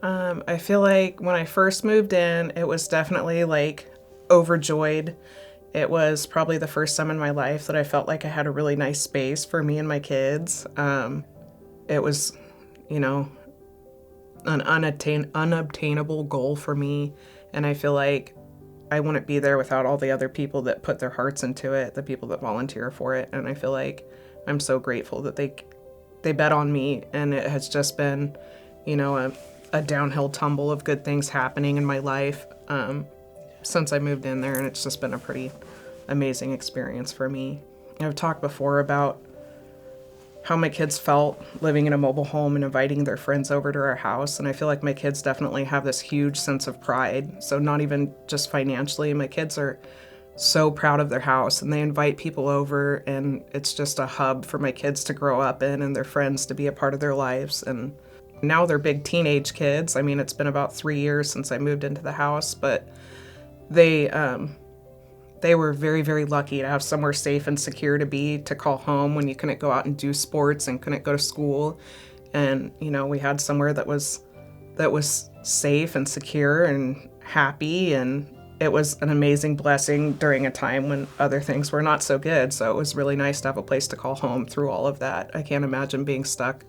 I feel like when I first moved in, it was definitely like overjoyed. It was probably the first time in my life that I felt like I had a really nice space for me and my kids. It was, you know, an unobtainable goal for me. And I feel like I wouldn't be there without all the other people that put their hearts into it, the people that volunteer for it. And I feel like I'm so grateful that they bet on me, and it has just been, a downhill tumble of good things happening in my life since I moved in there, and it's just been a pretty amazing experience for me. I've talked before about how my kids felt living in a mobile home and inviting their friends over to our house, and I feel like my kids definitely have this huge sense of pride. So not even just financially, my kids are so proud of their house, and they invite people over, and it's just a hub for my kids to grow up in and their friends to be a part of their lives. And now they're big teenage kids. I mean, it's been about 3 years since I moved into the house, but they were very, very lucky to have somewhere safe and secure to call home when you couldn't go out and do sports and couldn't go to school. And, we had somewhere that was safe and secure and happy, and it was an amazing blessing during a time when other things were not so good. So it was really nice to have a place to call home through all of that. I can't imagine being stuck,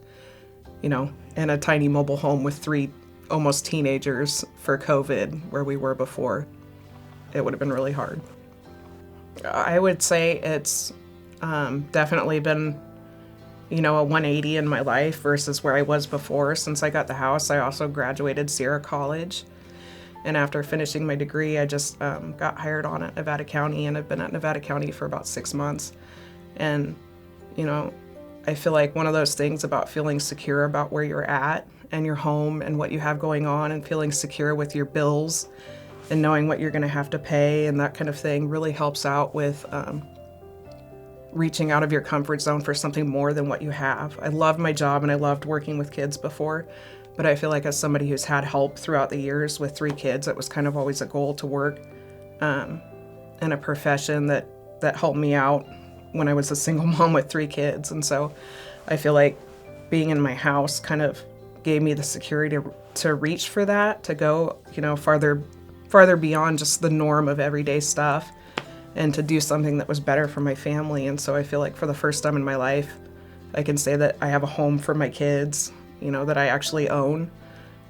in a tiny mobile home with 3 almost teenagers for COVID where we were before. It would have been really hard. I would say it's definitely been, a 180 in my life versus where I was before. Since I got the house, I also graduated Sierra College. And after finishing my degree, I just got hired on at Nevada County, and I've been at Nevada County for about 6 months. And, I feel like one of those things about feeling secure about where you're at and your home and what you have going on, and feeling secure with your bills and knowing what you're going to have to pay and that kind of thing really helps out with reaching out of your comfort zone for something more than what you have. I loved my job and I loved working with kids before, but I feel like as somebody who's had help throughout the years with 3 kids, it was kind of always a goal to work in a profession that helped me out when I was a single mom with 3 kids. And so I feel like being in my house kind of gave me the security to reach for that, to go, farther beyond just the norm of everyday stuff, and to do something that was better for my family. And so I feel like for the first time in my life, I can say that I have a home for my kids, that I actually own.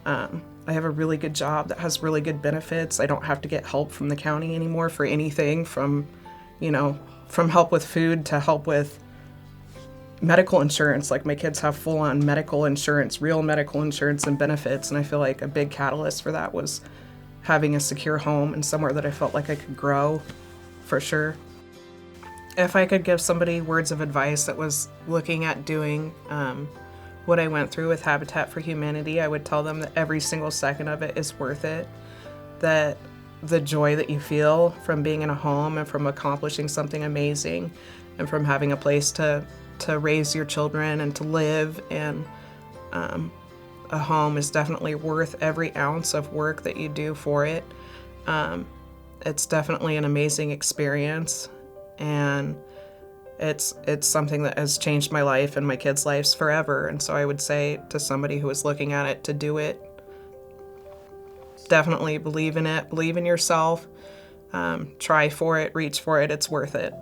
I have a really good job that has really good benefits. I don't have to get help from the county anymore for anything, from help with food to help with medical insurance. Like, my kids have full-on medical insurance, real medical insurance and benefits. And I feel like a big catalyst for that was having a secure home and somewhere that I felt like I could grow, for sure. If I could give somebody words of advice that was looking at doing what I went through with Habitat for Humanity, I would tell them that every single second of it is worth it. That the joy that you feel from being in a home and from accomplishing something amazing and from having a place to raise your children and to live, and a home is definitely worth every ounce of work that you do for it. It's definitely an amazing experience, and it's something that has changed my life and my kids' lives forever. And so I would say to somebody who is looking at it to do it, definitely believe in it, believe in yourself, try for it, reach for it, it's worth it.